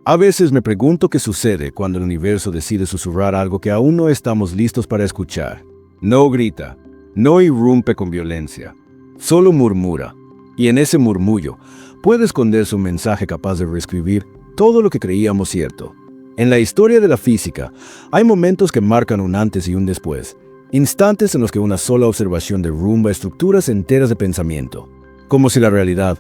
A veces me pregunto qué sucede cuando el universo decide susurrar algo que aún no estamos listos para escuchar. No grita, no irrumpe con violencia, solo murmura. Y en ese murmullo puede esconderse un mensaje capaz de reescribir todo lo que creíamos cierto. En la historia de la física, hay momentos que marcan un antes y un después. Instantes en los que una sola observación derrumba estructuras enteras de pensamiento. Como si la realidad,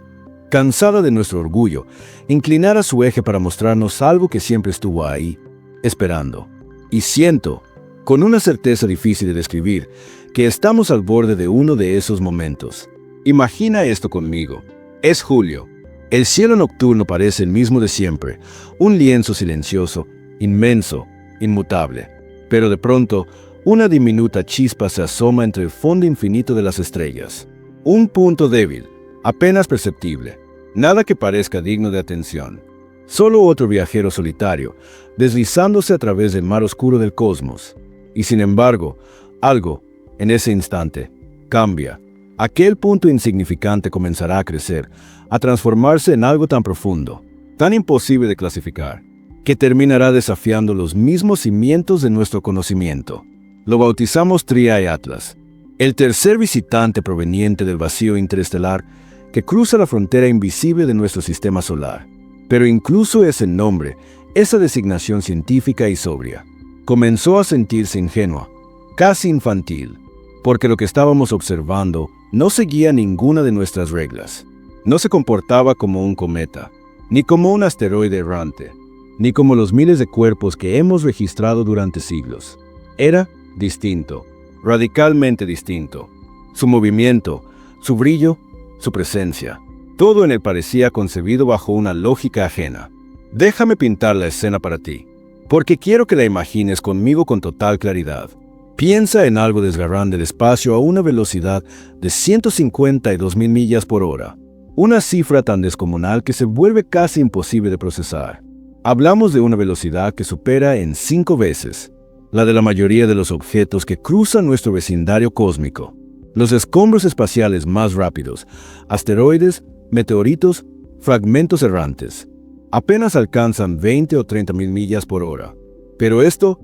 cansada de nuestro orgullo, inclinara su eje para mostrarnos algo que siempre estuvo ahí, esperando. Y siento, con una certeza difícil de describir, que estamos al borde de uno de esos momentos. Imagina esto conmigo. Es julio. El cielo nocturno parece el mismo de siempre, un lienzo silencioso, inmenso, inmutable. Pero de pronto, una diminuta chispa se asoma entre el fondo infinito de las estrellas. Un punto débil, apenas perceptible, nada que parezca digno de atención. Solo otro viajero solitario, deslizándose a través del mar oscuro del cosmos. Y sin embargo, algo, en ese instante, cambia. Aquel punto insignificante comenzará a crecer, a transformarse en algo tan profundo, tan imposible de clasificar, que terminará desafiando los mismos cimientos de nuestro conocimiento. Lo bautizamos Triae Atlas, el tercer visitante proveniente del vacío interestelar que cruza la frontera invisible de nuestro sistema solar. Pero incluso ese nombre, esa designación científica y sobria, comenzó a sentirse ingenua, casi infantil, porque lo que estábamos observando no seguía ninguna de nuestras reglas. No se comportaba como un cometa, ni como un asteroide errante, ni como los miles de cuerpos que hemos registrado durante siglos. Era distinto, radicalmente distinto. Su movimiento, su brillo, su presencia. Todo en él parecía concebido bajo una lógica ajena. Déjame pintar la escena para ti, porque quiero que la imagines conmigo con total claridad. Piensa en algo desgarrando el espacio a una velocidad de 152.000 millas por hora. Una cifra tan descomunal que se vuelve casi imposible de procesar. Hablamos de una velocidad que supera en 5 veces la de la mayoría de los objetos que cruzan nuestro vecindario cósmico. Los escombros espaciales más rápidos, asteroides, meteoritos, fragmentos errantes, apenas alcanzan 20 o 30.000 millas por hora. Pero esto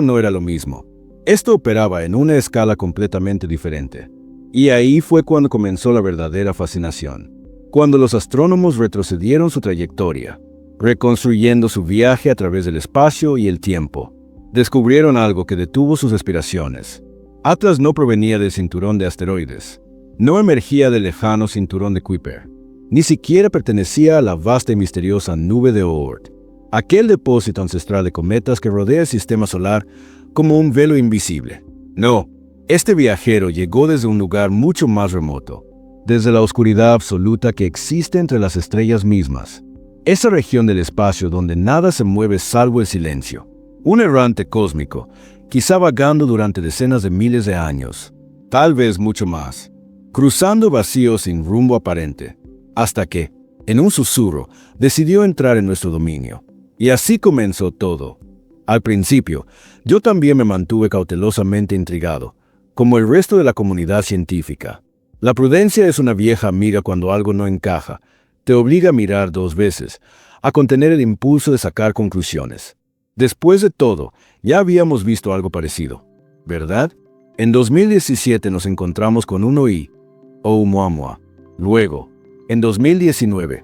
no era lo mismo. Esto operaba en una escala completamente diferente. Y ahí fue cuando comenzó la verdadera fascinación. Cuando los astrónomos retrocedieron su trayectoria, reconstruyendo su viaje a través del espacio y el tiempo, descubrieron algo que detuvo sus aspiraciones. Atlas no provenía del cinturón de asteroides, no emergía del lejano cinturón de Kuiper, ni siquiera pertenecía a la vasta y misteriosa nube de Oort, aquel depósito ancestral de cometas que rodea el sistema solar como un velo invisible. No, este viajero llegó desde un lugar mucho más remoto, desde la oscuridad absoluta que existe entre las estrellas mismas, esa región del espacio donde nada se mueve salvo el silencio. Un errante cósmico, quizá vagando durante decenas de miles de años, tal vez mucho más, cruzando vacíos sin rumbo aparente, hasta que, en un susurro, decidió entrar en nuestro dominio. Y así comenzó todo. Al principio, yo también me mantuve cautelosamente intrigado, como el resto de la comunidad científica. La prudencia es una vieja amiga cuando algo no encaja, te obliga a mirar 2 veces, a contener el impulso de sacar conclusiones. Después de todo, ya habíamos visto algo parecido, ¿verdad? En 2017 nos encontramos con Oumuamua. Luego, en 2019,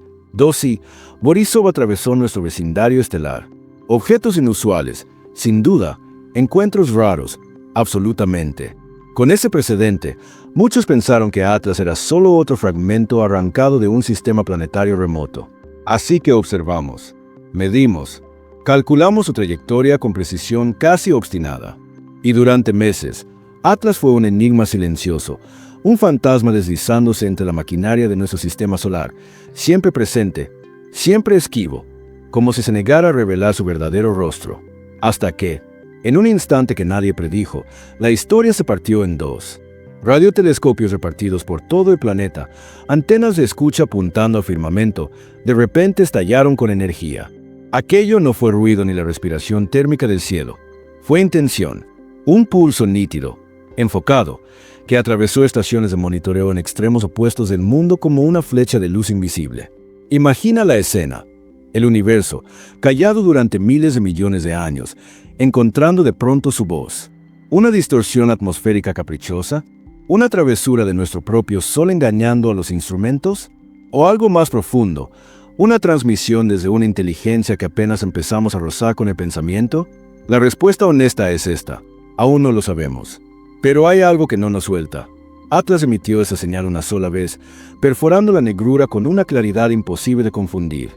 Borisov atravesó nuestro vecindario estelar. Objetos inusuales, sin duda, encuentros raros, absolutamente. Con ese precedente, muchos pensaron que Atlas era solo otro fragmento arrancado de un sistema planetario remoto. Así que observamos, medimos, calculamos su trayectoria con precisión casi obstinada. Y durante meses, Atlas fue un enigma silencioso, un fantasma deslizándose entre la maquinaria de nuestro sistema solar, siempre presente, siempre esquivo, como si se negara a revelar su verdadero rostro. Hasta que, en un instante que nadie predijo, la historia se partió en 2. Radiotelescopios repartidos por todo el planeta, antenas de escucha apuntando al firmamento, de repente estallaron con energía. Aquello no fue ruido ni la respiración térmica del cielo. Fue intención, un pulso nítido, enfocado, que atravesó estaciones de monitoreo en extremos opuestos del mundo como una flecha de luz invisible. Imagina la escena. El universo, callado durante miles de millones de años, encontrando de pronto su voz. ¿Una distorsión atmosférica caprichosa? ¿Una travesura de nuestro propio Sol engañando a los instrumentos? ¿O algo más profundo? ¿Una transmisión desde una inteligencia que apenas empezamos a rozar con el pensamiento? La respuesta honesta es esta. Aún no lo sabemos. Pero hay algo que no nos suelta. Atlas emitió esa señal una sola vez, perforando la negrura con una claridad imposible de confundir.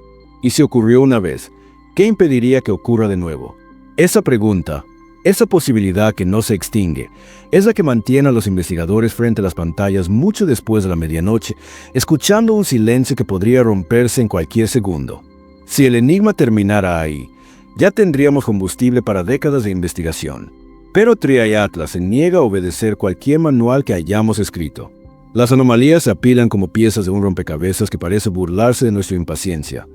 Y si ocurrió una vez, ¿qué impediría que ocurra de nuevo? Esa pregunta, esa posibilidad que no se extingue, es la que mantiene a los investigadores frente a las pantallas mucho después de la medianoche, escuchando un silencio que podría romperse en cualquier segundo. Si el enigma terminara ahí, ya tendríamos combustible para décadas de investigación. Pero TRIA y Atlas se niega a obedecer cualquier manual que hayamos escrito. Las anomalías se apilan como piezas de un rompecabezas que parece burlarse de nuestra impaciencia.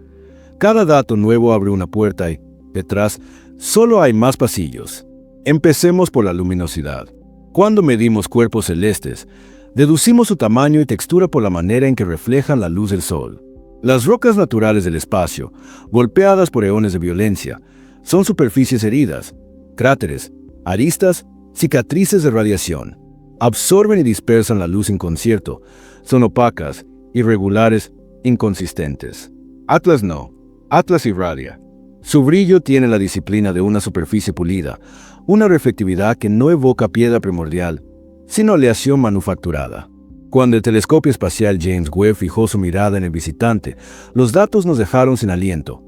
Cada dato nuevo abre una puerta y, detrás, solo hay más pasillos. Empecemos por la luminosidad. Cuando medimos cuerpos celestes, deducimos su tamaño y textura por la manera en que reflejan la luz del Sol. Las rocas naturales del espacio, golpeadas por eones de violencia, son superficies heridas, cráteres, aristas, cicatrices de radiación. Absorben y dispersan la luz en concierto. Son opacas, irregulares, inconsistentes. Atlas no. Atlas irradia. Su brillo tiene la disciplina de una superficie pulida, una reflectividad que no evoca piedra primordial, sino aleación manufacturada. Cuando el telescopio espacial James Webb fijó su mirada en el visitante, los datos nos dejaron sin aliento.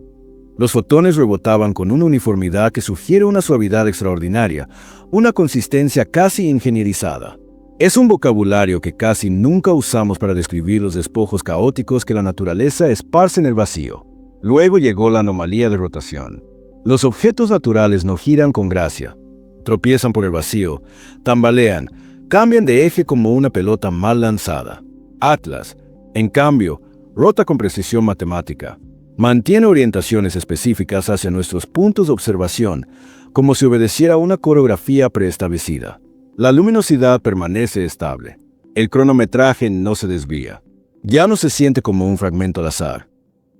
Los fotones rebotaban con una uniformidad que sugiere una suavidad extraordinaria, una consistencia casi ingenierizada. Es un vocabulario que casi nunca usamos para describir los despojos caóticos que la naturaleza esparce en el vacío. Luego llegó la anomalía de rotación. Los objetos naturales no giran con gracia. Tropiezan por el vacío, tambalean, cambian de eje como una pelota mal lanzada. Atlas, en cambio, rota con precisión matemática. Mantiene orientaciones específicas hacia nuestros puntos de observación, como si obedeciera a una coreografía preestablecida. La luminosidad permanece estable. El cronometraje no se desvía. Ya no se siente como un fragmento al azar.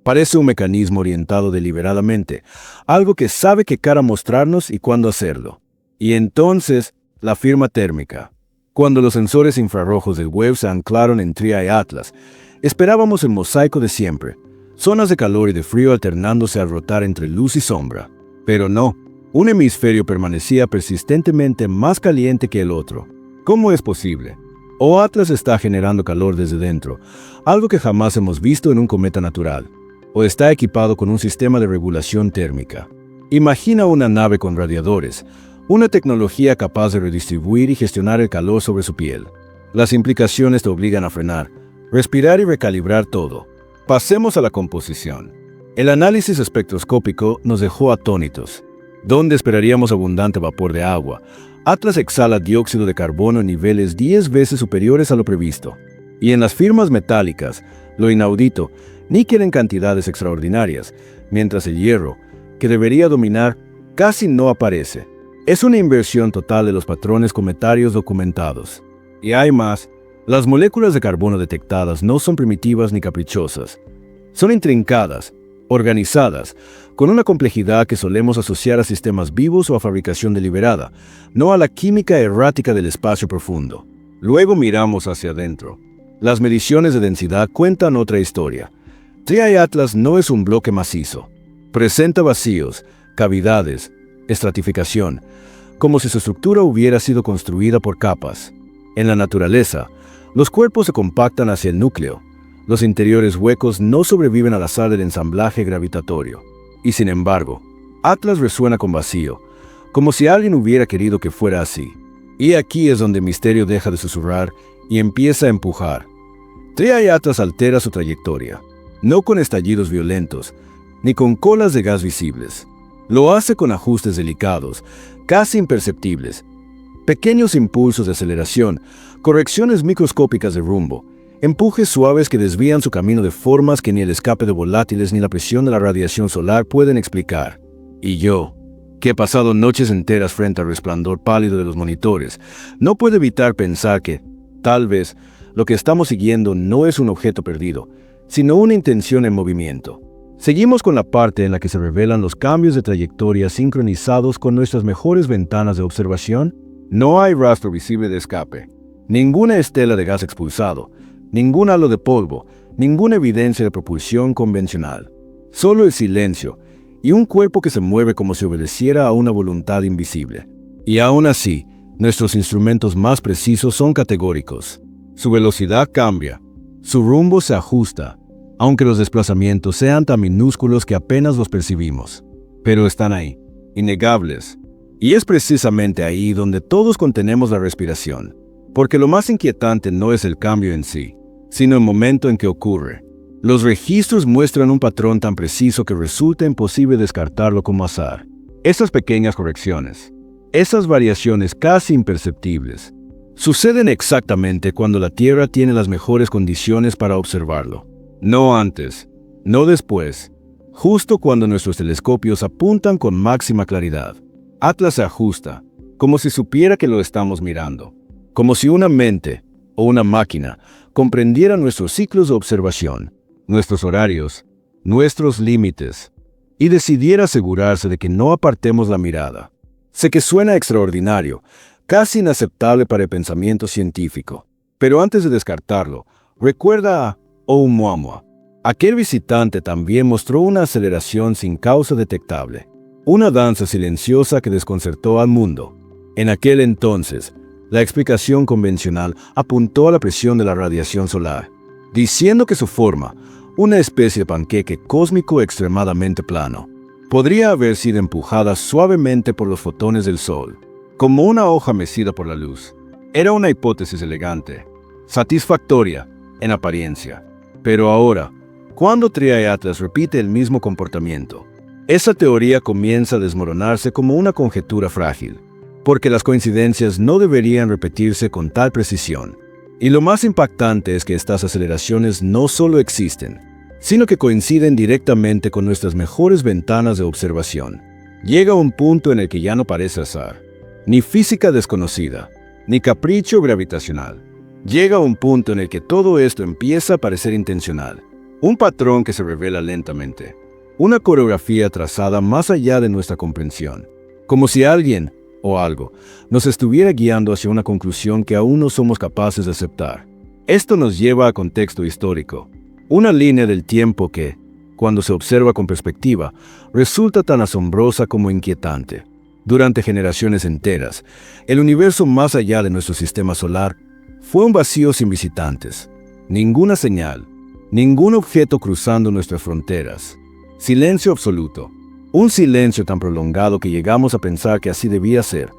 Parece un mecanismo orientado deliberadamente, algo que sabe qué cara mostrarnos y cuándo hacerlo. Y entonces, la firma térmica. Cuando los sensores infrarrojos del Webb se anclaron en TRIA y Atlas, esperábamos el mosaico de siempre, zonas de calor y de frío alternándose al rotar entre luz y sombra. Pero no, un hemisferio permanecía persistentemente más caliente que el otro. ¿Cómo es posible? O Atlas está generando calor desde dentro, algo que jamás hemos visto en un cometa natural, o está equipado con un sistema de regulación térmica. Imagina una nave con radiadores, una tecnología capaz de redistribuir y gestionar el calor sobre su piel. Las implicaciones te obligan a frenar, respirar y recalibrar todo. Pasemos a la composición. El análisis espectroscópico nos dejó atónitos. ¿Dónde esperaríamos abundante vapor de agua? Atlas exhala dióxido de carbono en niveles 10 veces superiores a lo previsto. Y en las firmas metálicas, lo inaudito, níquel en cantidades extraordinarias, mientras el hierro, que debería dominar, casi no aparece. Es una inversión total de los patrones cometarios documentados. Y hay más. Las moléculas de carbono detectadas no son primitivas ni caprichosas. Son intrincadas, organizadas, con una complejidad que solemos asociar a sistemas vivos o a fabricación deliberada, no a la química errática del espacio profundo. Luego miramos hacia adentro. Las mediciones de densidad cuentan otra historia. TRIA y Atlas no es un bloque macizo. Presenta vacíos, cavidades, estratificación, como si su estructura hubiera sido construida por capas. En la naturaleza, los cuerpos se compactan hacia el núcleo. Los interiores huecos no sobreviven al azar del ensamblaje gravitatorio. Y sin embargo, Atlas resuena con vacío, como si alguien hubiera querido que fuera así. Y aquí es donde el misterio deja de susurrar y empieza a empujar. TRIA y Atlas altera su trayectoria, no con estallidos violentos, ni con colas de gas visibles. Lo hace con ajustes delicados, casi imperceptibles, pequeños impulsos de aceleración, correcciones microscópicas de rumbo, empujes suaves que desvían su camino de formas que ni el escape de volátiles ni la presión de la radiación solar pueden explicar. Y yo, que he pasado noches enteras frente al resplandor pálido de los monitores, no puedo evitar pensar que, tal vez, lo que estamos siguiendo no es un objeto perdido, sino una intención en movimiento. Seguimos con la parte en la que se revelan los cambios de trayectoria sincronizados con nuestras mejores ventanas de observación. No hay rastro visible de escape, ninguna estela de gas expulsado, ningún halo de polvo, ninguna evidencia de propulsión convencional. Solo el silencio y un cuerpo que se mueve como si obedeciera a una voluntad invisible. Y aún así, nuestros instrumentos más precisos son categóricos. Su velocidad cambia, su rumbo se ajusta, aunque los desplazamientos sean tan minúsculos que apenas los percibimos. Pero están ahí, innegables. Y es precisamente ahí donde todos contenemos la respiración, porque lo más inquietante no es el cambio en sí, sino el momento en que ocurre. Los registros muestran un patrón tan preciso que resulta imposible descartarlo como azar. Esas pequeñas correcciones, esas variaciones casi imperceptibles, suceden exactamente cuando la Tierra tiene las mejores condiciones para observarlo. No antes, no después, justo cuando nuestros telescopios apuntan con máxima claridad. Atlas se ajusta, como si supiera que lo estamos mirando, como si una mente o una máquina comprendiera nuestros ciclos de observación, nuestros horarios, nuestros límites, y decidiera asegurarse de que no apartemos la mirada. Sé que suena extraordinario, casi inaceptable para el pensamiento científico, pero antes de descartarlo, recuerda a Oumuamua. Aquel visitante también mostró una aceleración sin causa detectable, una danza silenciosa que desconcertó al mundo. En aquel entonces, la explicación convencional apuntó a la presión de la radiación solar, diciendo que su forma, una especie de panqueque cósmico extremadamente plano, podría haber sido empujada suavemente por los fotones del Sol, como una hoja mecida por la luz. Era una hipótesis elegante, satisfactoria en apariencia. Pero ahora, cuando Triae Atlas repite el mismo comportamiento, esa teoría comienza a desmoronarse como una conjetura frágil, porque las coincidencias no deberían repetirse con tal precisión. Y lo más impactante es que estas aceleraciones no solo existen, sino que coinciden directamente con nuestras mejores ventanas de observación. Llega un punto en el que ya no parece azar, ni física desconocida, ni capricho gravitacional. Llega un punto en el que todo esto empieza a parecer intencional, un patrón que se revela lentamente, una coreografía trazada más allá de nuestra comprensión, como si alguien o algo nos estuviera guiando hacia una conclusión que aún no somos capaces de aceptar. Esto nos lleva a contexto histórico, una línea del tiempo que, cuando se observa con perspectiva, resulta tan asombrosa como inquietante. Durante generaciones enteras, el universo más allá de nuestro sistema solar fue un vacío sin visitantes, ninguna señal, ningún objeto cruzando nuestras fronteras. Silencio absoluto, un silencio tan prolongado que llegamos a pensar que así debía ser,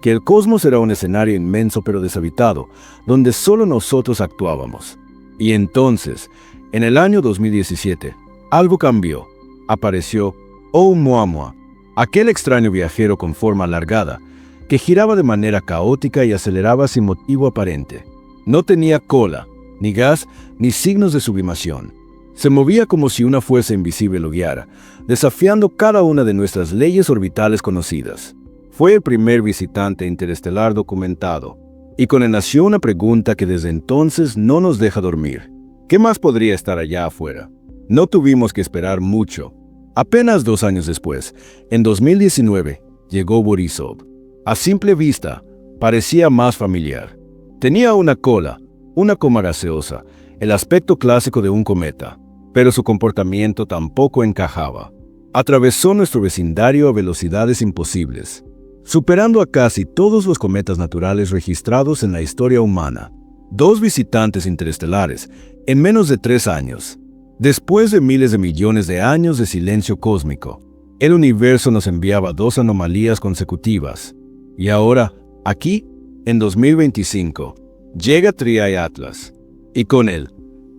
que el cosmos era un escenario inmenso pero deshabitado, donde solo nosotros actuábamos. Y entonces, en el año 2017, algo cambió. Apareció Oumuamua, aquel extraño viajero con forma alargada, que giraba de manera caótica y aceleraba sin motivo aparente. No tenía cola, ni gas, ni signos de sublimación. Se movía como si una fuerza invisible lo guiara, desafiando cada una de nuestras leyes orbitales conocidas. Fue el primer visitante interestelar documentado, y con él nació una pregunta que desde entonces no nos deja dormir. ¿Qué más podría estar allá afuera? No tuvimos que esperar mucho. Apenas 2 años después, en 2019, llegó Borisov. A simple vista, parecía más familiar. Tenía una cola, una coma gaseosa, el aspecto clásico de un cometa, pero su comportamiento tampoco encajaba. Atravesó nuestro vecindario a velocidades imposibles, superando a casi todos los cometas naturales registrados en la historia humana. 2 visitantes interestelares en menos de 3 años. Después de miles de millones de años de silencio cósmico, el universo nos enviaba 2 anomalías consecutivas. Y ahora, aquí, en 2025, llega Triae Atlas. Y con él,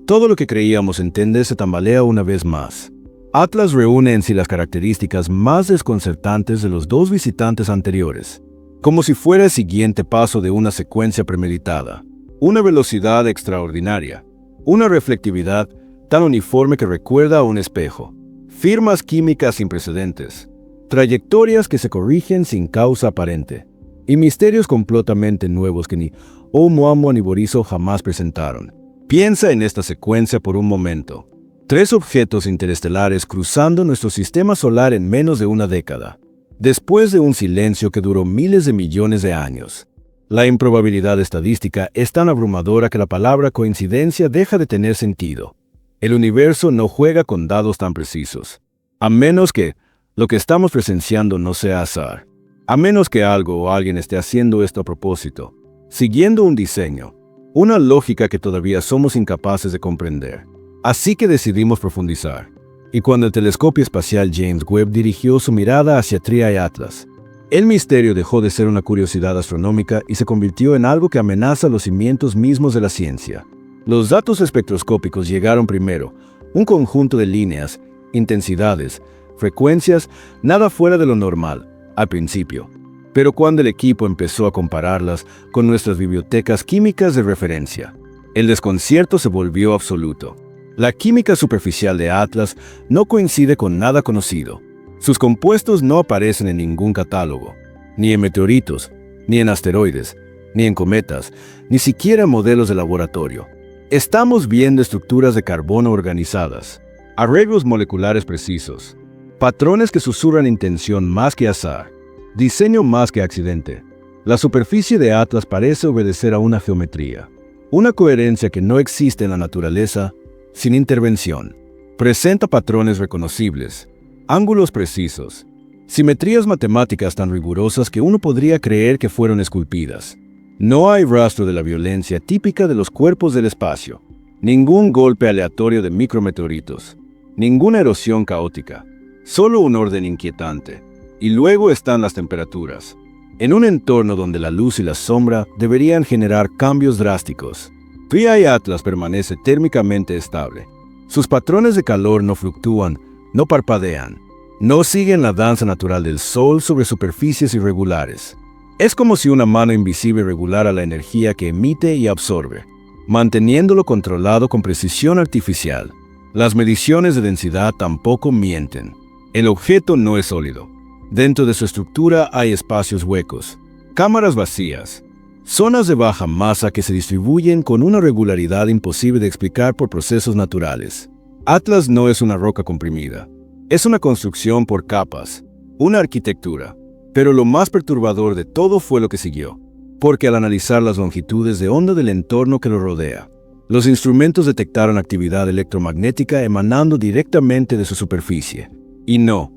todo lo que creíamos entender se tambalea una vez más. Atlas reúne en sí las características más desconcertantes de los 2 visitantes anteriores, como si fuera el siguiente paso de una secuencia premeditada. Una velocidad extraordinaria, una reflectividad tan uniforme que recuerda a un espejo, firmas químicas sin precedentes, trayectorias que se corrigen sin causa aparente, y misterios completamente nuevos que ni Oumuamua ni Borisov jamás presentaron. Piensa en esta secuencia por un momento. 3 objetos interestelares cruzando nuestro sistema solar en menos de una década, después de un silencio que duró miles de millones de años. La improbabilidad estadística es tan abrumadora que la palabra coincidencia deja de tener sentido. El universo no juega con dados tan precisos, a menos que lo que estamos presenciando no sea azar, a menos que algo o alguien esté haciendo esto a propósito, siguiendo un diseño, una lógica que todavía somos incapaces de comprender. Así que decidimos profundizar. Y cuando el telescopio espacial James Webb dirigió su mirada hacia Triae Atlas, el misterio dejó de ser una curiosidad astronómica y se convirtió en algo que amenaza los cimientos mismos de la ciencia. Los datos espectroscópicos llegaron primero, un conjunto de líneas, intensidades, frecuencias, nada fuera de lo normal, al principio. Pero cuando el equipo empezó a compararlas con nuestras bibliotecas químicas de referencia, el desconcierto se volvió absoluto. La química superficial de Atlas no coincide con nada conocido. Sus compuestos no aparecen en ningún catálogo, ni en meteoritos, ni en asteroides, ni en cometas, ni siquiera en modelos de laboratorio. Estamos viendo estructuras de carbono organizadas, arreglos moleculares precisos, patrones que susurran intención más que azar, diseño más que accidente. La superficie de Atlas parece obedecer a una geometría, una coherencia que no existe en la naturaleza sin intervención. Presenta patrones reconocibles, ángulos precisos, simetrías matemáticas tan rigurosas que uno podría creer que fueron esculpidas. No hay rastro de la violencia típica de los cuerpos del espacio, ningún golpe aleatorio de micrometeoritos, ninguna erosión caótica, solo un orden inquietante. Y luego están las temperaturas, en un entorno donde la luz y la sombra deberían generar cambios drásticos. Triae Atlas permanece térmicamente estable. Sus patrones de calor no fluctúan, no parpadean, no siguen la danza natural del Sol sobre superficies irregulares. Es como si una mano invisible regulara la energía que emite y absorbe, manteniéndolo controlado con precisión artificial. Las mediciones de densidad tampoco mienten. El objeto no es sólido. Dentro de su estructura hay espacios huecos, cámaras vacías, zonas de baja masa que se distribuyen con una regularidad imposible de explicar por procesos naturales. Atlas no es una roca comprimida, es una construcción por capas, una arquitectura. Pero lo más perturbador de todo fue lo que siguió, porque al analizar las longitudes de onda del entorno que lo rodea, los instrumentos detectaron actividad electromagnética emanando directamente de su superficie. Y no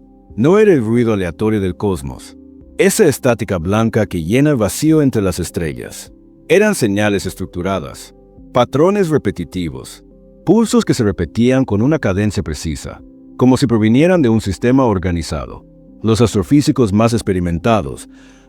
era el ruido aleatorio del cosmos. Esa estática blanca que llena el vacío entre las estrellas. Eran señales estructuradas, patrones repetitivos, pulsos que se repetían con una cadencia precisa, como si provinieran de un sistema organizado. Los astrofísicos más experimentados,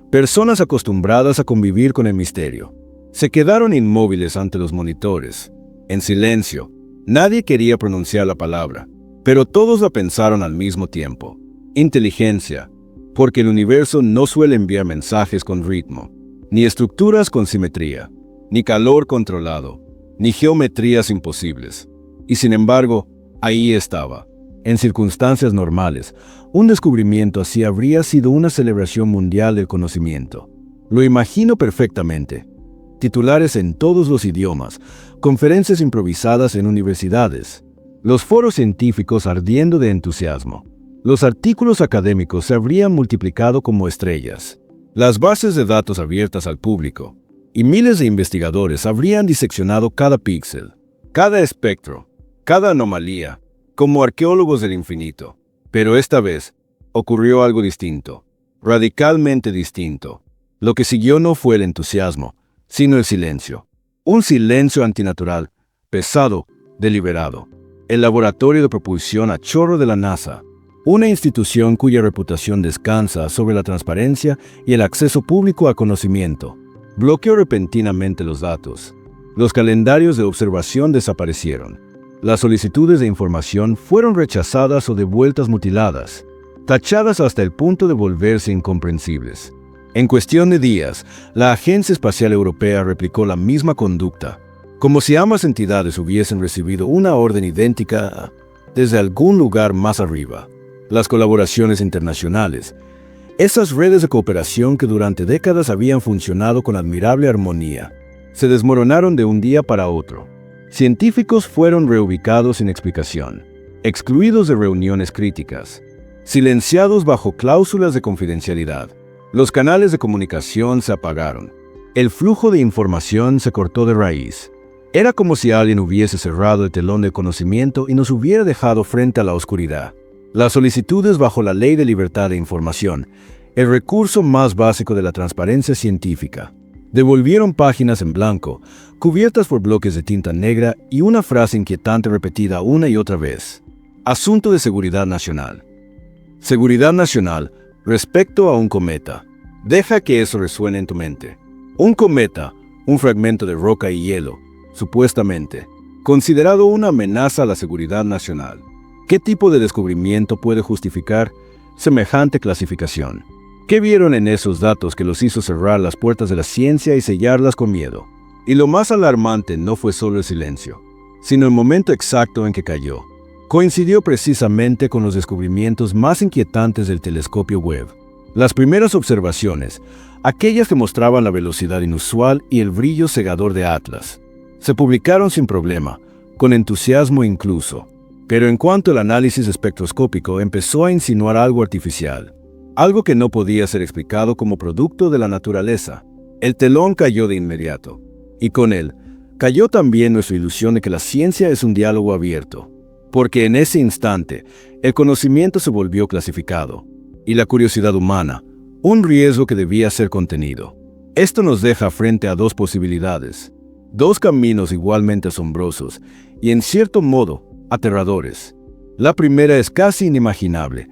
personas acostumbradas a convivir con el misterio, se quedaron inmóviles ante los monitores, en silencio. Nadie quería pronunciar la palabra, pero todos la pensaron al mismo tiempo. Inteligencia, porque el universo no suele enviar mensajes con ritmo, ni estructuras con simetría, ni calor controlado, ni geometrías imposibles. Y sin embargo, ahí estaba. En circunstancias normales, un descubrimiento así habría sido una celebración mundial del conocimiento. Lo imagino perfectamente. Titulares en todos los idiomas, conferencias improvisadas en universidades, los foros científicos ardiendo de entusiasmo. Los artículos académicos se habrían multiplicado como estrellas, las bases de datos abiertas al público, y miles de investigadores habrían diseccionado cada píxel, cada espectro, cada anomalía, como arqueólogos del infinito. Pero esta vez ocurrió algo distinto, radicalmente distinto. Lo que siguió no fue el entusiasmo, sino el silencio. Un silencio antinatural, pesado, deliberado. El laboratorio de propulsión a chorro de la NASA, una institución cuya reputación descansa sobre la transparencia y el acceso público a conocimiento, bloqueó repentinamente los datos. Los calendarios de observación desaparecieron. Las solicitudes de información fueron rechazadas o devueltas mutiladas, tachadas hasta el punto de volverse incomprensibles. En cuestión de días, la Agencia Espacial Europea replicó la misma conducta, como si ambas entidades hubiesen recibido una orden idéntica desde algún lugar más arriba. Las colaboraciones internacionales, esas redes de cooperación que durante décadas habían funcionado con admirable armonía, se desmoronaron de un día para otro. Científicos fueron reubicados sin explicación. excluidos de reuniones críticas, silenciados bajo cláusulas de confidencialidad. Los canales de comunicación se apagaron. El flujo de información se cortó de raíz. Era como si alguien hubiese cerrado el telón del conocimiento y nos hubiera dejado frente a la oscuridad. Las solicitudes bajo la Ley de Libertad de Información, el recurso más básico de la transparencia científica, devolvieron páginas en blanco, cubiertas por bloques de tinta negra y una frase inquietante repetida una y otra vez. Asunto de seguridad nacional. Seguridad nacional respecto a un cometa. Deja que eso resuene en tu mente. Un cometa, un fragmento de roca y hielo, supuestamente, considerado una amenaza a la seguridad nacional. ¿Qué tipo de descubrimiento puede justificar semejante clasificación? ¿Qué vieron en esos datos que los hizo cerrar las puertas de la ciencia y sellarlas con miedo? Y lo más alarmante no fue solo el silencio, sino el momento exacto en que cayó. Coincidió precisamente con los descubrimientos más inquietantes del telescopio Webb. Las primeras observaciones, aquellas que mostraban la velocidad inusual y el brillo cegador de Atlas, se publicaron sin problema, con entusiasmo incluso. Pero en cuanto el análisis espectroscópico empezó a insinuar algo artificial, algo que no podía ser explicado como producto de la naturaleza, el telón cayó de inmediato. Y con él, cayó también nuestra ilusión de que la ciencia es un diálogo abierto, porque en ese instante, el conocimiento se volvió clasificado, y la curiosidad humana, un riesgo que debía ser contenido. Esto nos deja frente a dos posibilidades, dos caminos igualmente asombrosos y en cierto modo aterradores. La primera es casi inimaginable,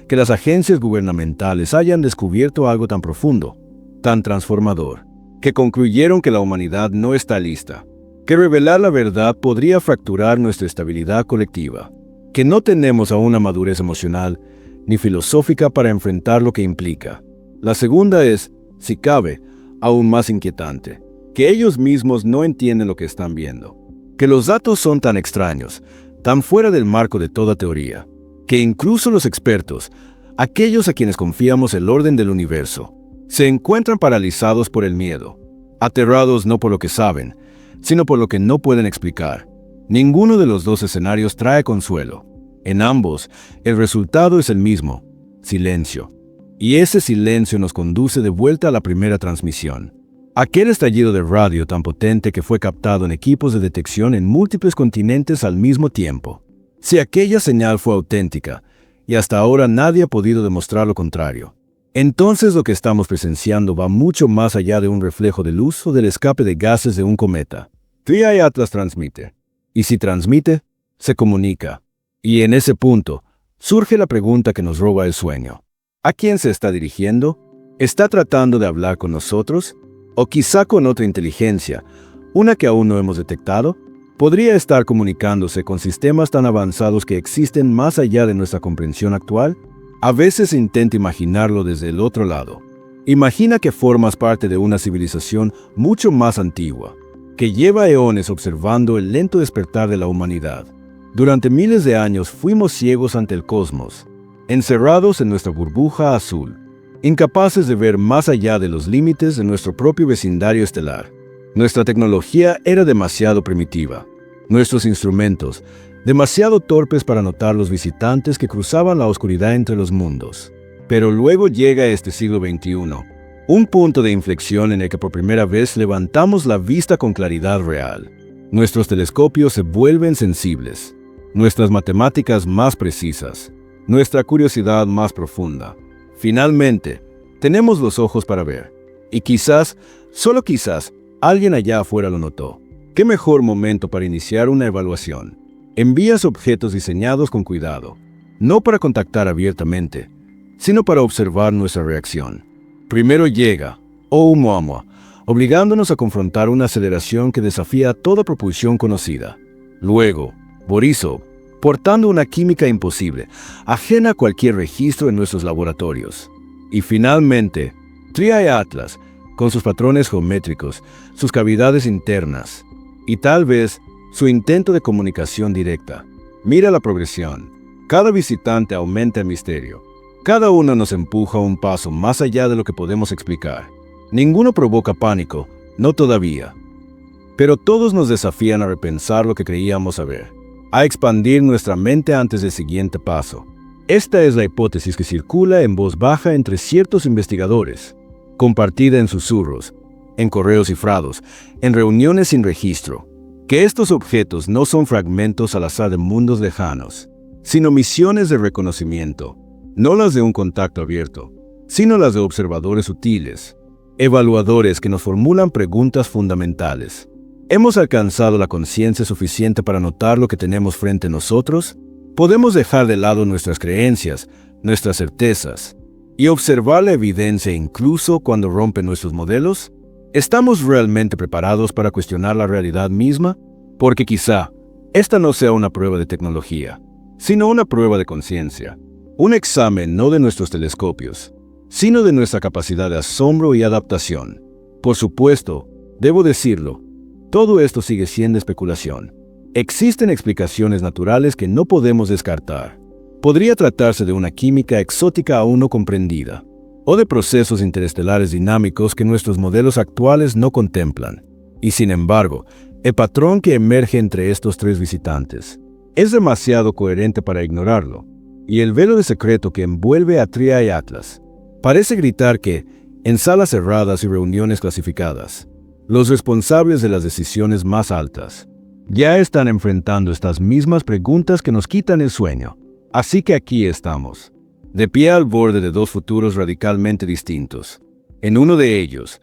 que las agencias gubernamentales hayan descubierto algo tan profundo, tan transformador, que concluyeron que la humanidad no está lista, que revelar la verdad podría fracturar nuestra estabilidad colectiva, que no tenemos aún una madurez emocional ni filosófica para enfrentar lo que implica. La segunda es, si cabe, aún más inquietante, que ellos mismos no entienden lo que están viendo, que los datos son tan extraños, tan fuera del marco de toda teoría, que incluso los expertos, aquellos a quienes confiamos el orden del universo, se encuentran paralizados por el miedo, aterrados no por lo que saben, sino por lo que no pueden explicar. Ninguno de los dos escenarios trae consuelo. En ambos, el resultado es el mismo, silencio. Y ese silencio nos conduce de vuelta a la primera transmisión. Aquel estallido de radio tan potente que fue captado en equipos de detección en múltiples continentes al mismo tiempo. Si aquella señal fue auténtica, y hasta ahora nadie ha podido demostrar lo contrario, entonces lo que estamos presenciando va mucho más allá de un reflejo de luz o del escape de gases de un cometa. TRI Atlas transmite. Y si transmite, se comunica. Y en ese punto, surge la pregunta que nos roba el sueño. ¿A quién se está dirigiendo? ¿Está tratando de hablar con nosotros? ¿O quizá con otra inteligencia, una que aún no hemos detectado? ¿Podría estar comunicándose con sistemas tan avanzados que existen más allá de nuestra comprensión actual? A veces intento imaginarlo desde el otro lado. Imagina que formas parte de una civilización mucho más antigua, que lleva eones observando el lento despertar de la humanidad. Durante miles de años fuimos ciegos ante el cosmos, encerrados en nuestra burbuja azul, incapaces de ver más allá de los límites de nuestro propio vecindario estelar. Nuestra tecnología era demasiado primitiva, nuestros instrumentos demasiado torpes para notar los visitantes que cruzaban la oscuridad entre los mundos. Pero luego llega este siglo XXI, un punto de inflexión en el que por primera vez levantamos la vista con claridad real. Nuestros telescopios se vuelven sensibles, nuestras matemáticas más precisas, nuestra curiosidad más profunda. Finalmente, tenemos los ojos para ver. Y quizás, solo quizás, alguien allá afuera lo notó. ¿Qué mejor momento para iniciar una evaluación? Envías objetos diseñados con cuidado, no para contactar abiertamente, sino para observar nuestra reacción. Primero llega Oumuamua, obligándonos a confrontar una aceleración que desafía toda propulsión conocida. Luego, Borisov, portando una química imposible, ajena a cualquier registro en nuestros laboratorios. Y finalmente, TRI Atlas, con sus patrones geométricos, sus cavidades internas, y tal vez su intento de comunicación directa. Mira la progresión. Cada visitante aumenta el misterio. Cada uno nos empuja un paso más allá de lo que podemos explicar. Ninguno provoca pánico, no todavía. Pero todos nos desafían a repensar lo que creíamos saber, a expandir nuestra mente antes del siguiente paso. Esta es la hipótesis que circula en voz baja entre ciertos investigadores, compartida en susurros, en correos cifrados, en reuniones sin registro, que estos objetos no son fragmentos al azar de mundos lejanos, sino misiones de reconocimiento, no las de un contacto abierto, sino las de observadores sutiles, evaluadores que nos formulan preguntas fundamentales. ¿Hemos alcanzado la conciencia suficiente para notar lo que tenemos frente a nosotros? ¿Podemos dejar de lado nuestras creencias, nuestras certezas, y observar la evidencia incluso cuando rompen nuestros modelos? ¿Estamos realmente preparados para cuestionar la realidad misma? Porque quizá esta no sea una prueba de tecnología, sino una prueba de conciencia. Un examen no de nuestros telescopios, sino de nuestra capacidad de asombro y adaptación. Por supuesto, debo decirlo, todo esto sigue siendo especulación. Existen explicaciones naturales que no podemos descartar. Podría tratarse de una química exótica aún no comprendida, o de procesos interestelares dinámicos que nuestros modelos actuales no contemplan. Y sin embargo, el patrón que emerge entre estos tres visitantes es demasiado coherente para ignorarlo, y el velo de secreto que envuelve a Tria y Atlas parece gritar que, en salas cerradas y reuniones clasificadas, los responsables de las decisiones más altas ya están enfrentando estas mismas preguntas que nos quitan el sueño. Así que aquí estamos, de pie al borde de dos futuros radicalmente distintos. En uno de ellos,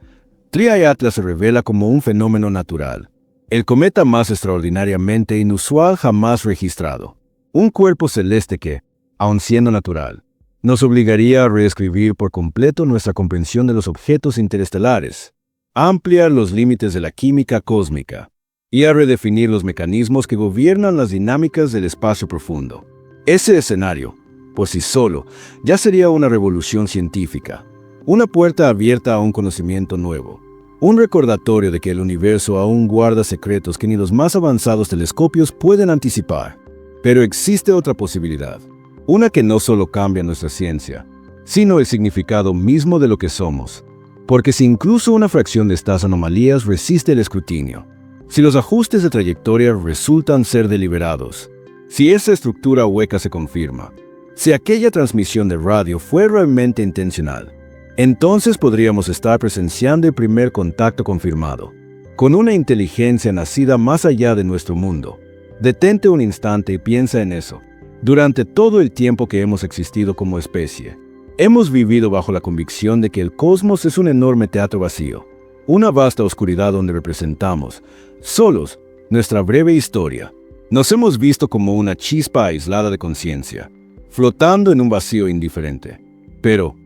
Tria y Atlas se revela como un fenómeno natural, el cometa más extraordinariamente inusual jamás registrado. Un cuerpo celeste que, aun siendo natural, nos obligaría a reescribir por completo nuestra comprensión de los objetos interestelares, a ampliar los límites de la química cósmica y a redefinir los mecanismos que gobiernan las dinámicas del espacio profundo. Ese escenario, por sí solo, ya sería una revolución científica, una puerta abierta a un conocimiento nuevo, un recordatorio de que el universo aún guarda secretos que ni los más avanzados telescopios pueden anticipar. Pero existe otra posibilidad, una que no solo cambia nuestra ciencia, sino el significado mismo de lo que somos. Porque si incluso una fracción de estas anomalías resiste el escrutinio, si los ajustes de trayectoria resultan ser deliberados, si esa estructura hueca se confirma, si aquella transmisión de radio fue realmente intencional, entonces podríamos estar presenciando el primer contacto confirmado, con una inteligencia nacida más allá de nuestro mundo. Detente un instante y piensa en eso. Durante todo el tiempo que hemos existido como especie, hemos vivido bajo la convicción de que el cosmos es un enorme teatro vacío, una vasta oscuridad donde representamos, solos, nuestra breve historia. Nos hemos visto como una chispa aislada de conciencia, flotando en un vacío indiferente. Pero,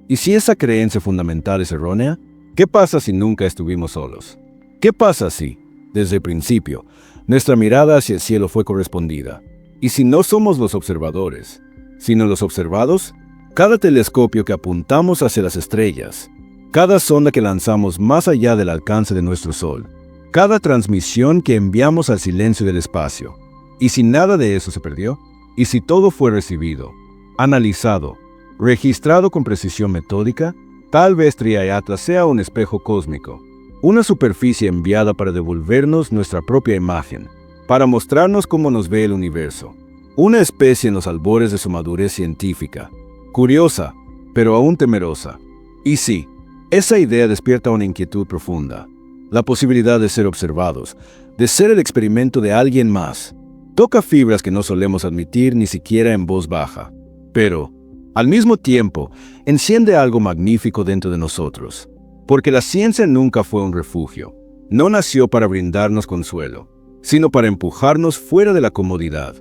¿y si esa creencia fundamental es errónea? ¿Qué pasa si nunca estuvimos solos? ¿Qué pasa si, desde el principio, nuestra mirada hacia el cielo fue correspondida? ¿Y si no somos los observadores, sino los observados? Cada telescopio que apuntamos hacia las estrellas, cada sonda que lanzamos más allá del alcance de nuestro Sol, cada transmisión que enviamos al silencio del espacio. ¿Y si nada de eso se perdió? ¿Y si todo fue recibido, analizado, registrado con precisión metódica? Tal vez Tria y Atlas sea un espejo cósmico, una superficie enviada para devolvernos nuestra propia imagen, para mostrarnos cómo nos ve el universo. Una especie en los albores de su madurez científica, curiosa, pero aún temerosa. Y sí, esa idea despierta una inquietud profunda, la posibilidad de ser observados, de ser el experimento de alguien más. Toca fibras que no solemos admitir ni siquiera en voz baja, pero, al mismo tiempo, enciende algo magnífico dentro de nosotros, porque la ciencia nunca fue un refugio, no nació para brindarnos consuelo, sino para empujarnos fuera de la comodidad.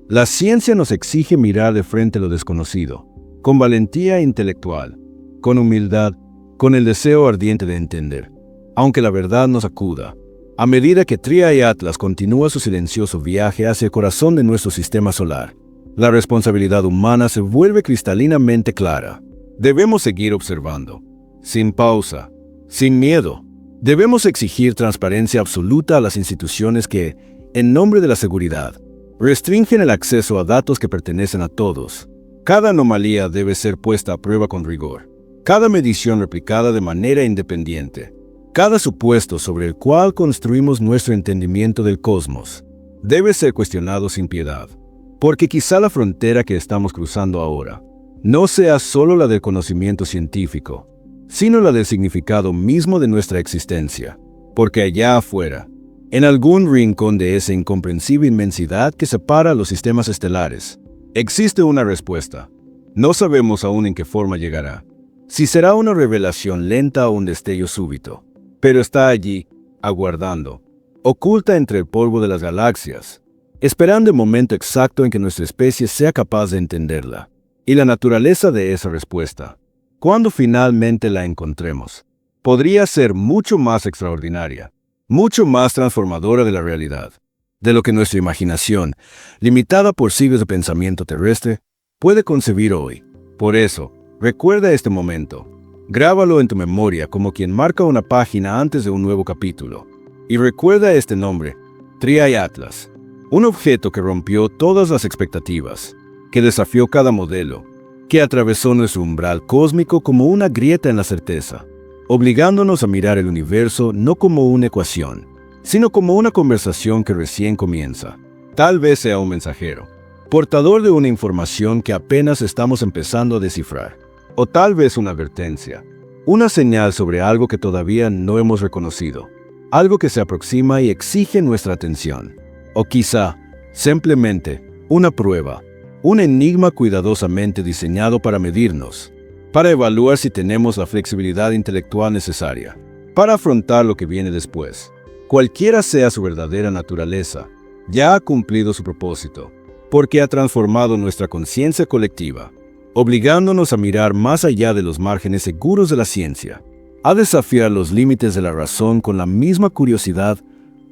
La ciencia nos exige mirar de frente lo desconocido, con valentía intelectual, con humildad, con el deseo ardiente de entender, aunque la verdad nos acuda. A medida que Tria y Atlas continúa su silencioso viaje hacia el corazón de nuestro sistema solar, la responsabilidad humana se vuelve cristalinamente clara. Debemos seguir observando, sin pausa, sin miedo. Debemos exigir transparencia absoluta a las instituciones que, en nombre de la seguridad, restringen el acceso a datos que pertenecen a todos. Cada anomalía debe ser puesta a prueba con rigor, cada medición replicada de manera independiente, cada supuesto sobre el cual construimos nuestro entendimiento del cosmos debe ser cuestionado sin piedad, porque quizá la frontera que estamos cruzando ahora no sea solo la del conocimiento científico, sino la del significado mismo de nuestra existencia, porque allá afuera, en algún rincón de esa incomprensible inmensidad que separa los sistemas estelares, existe una respuesta. No sabemos aún en qué forma llegará, si será una revelación lenta o un destello súbito, pero está allí, aguardando, oculta entre el polvo de las galaxias, esperando el momento exacto en que nuestra especie sea capaz de entenderla. Y la naturaleza de esa respuesta, cuando finalmente la encontremos, podría ser mucho más extraordinaria, mucho más transformadora de la realidad, de lo que nuestra imaginación, limitada por siglos de pensamiento terrestre, puede concebir hoy. Por eso, recuerda este momento, grábalo en tu memoria como quien marca una página antes de un nuevo capítulo. Y recuerda este nombre, Triay Atlas, un objeto que rompió todas las expectativas, que desafió cada modelo, que atravesó nuestro umbral cósmico como una grieta en la certeza, obligándonos a mirar el universo no como una ecuación, sino como una conversación que recién comienza. Tal vez sea un mensajero, portador de una información que apenas estamos empezando a descifrar, o tal vez una advertencia, una señal sobre algo que todavía no hemos reconocido, algo que se aproxima y exige nuestra atención, o quizá, simplemente, una prueba, un enigma cuidadosamente diseñado para medirnos, para evaluar si tenemos la flexibilidad intelectual necesaria, para afrontar lo que viene después. Cualquiera sea su verdadera naturaleza, ya ha cumplido su propósito, porque ha transformado nuestra conciencia colectiva, obligándonos a mirar más allá de los márgenes seguros de la ciencia, a desafiar los límites de la razón con la misma curiosidad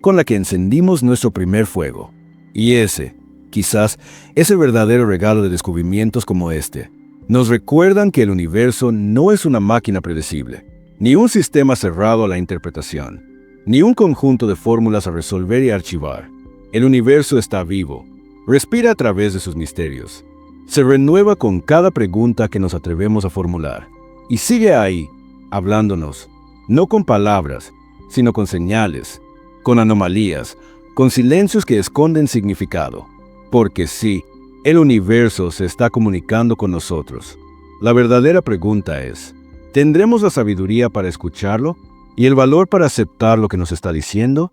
con la que encendimos nuestro primer fuego. Y ese, quizás, es el verdadero regalo de descubrimientos como este. Nos recuerdan que el universo no es una máquina predecible, ni un sistema cerrado a la interpretación, ni un conjunto de fórmulas a resolver y archivar. El universo está vivo, respira a través de sus misterios, se renueva con cada pregunta que nos atrevemos a formular, y sigue ahí, hablándonos, no con palabras, sino con señales, con anomalías, con silencios que esconden significado. Porque sí, el universo se está comunicando con nosotros. La verdadera pregunta es, ¿tendremos la sabiduría para escucharlo y el valor para aceptar lo que nos está diciendo?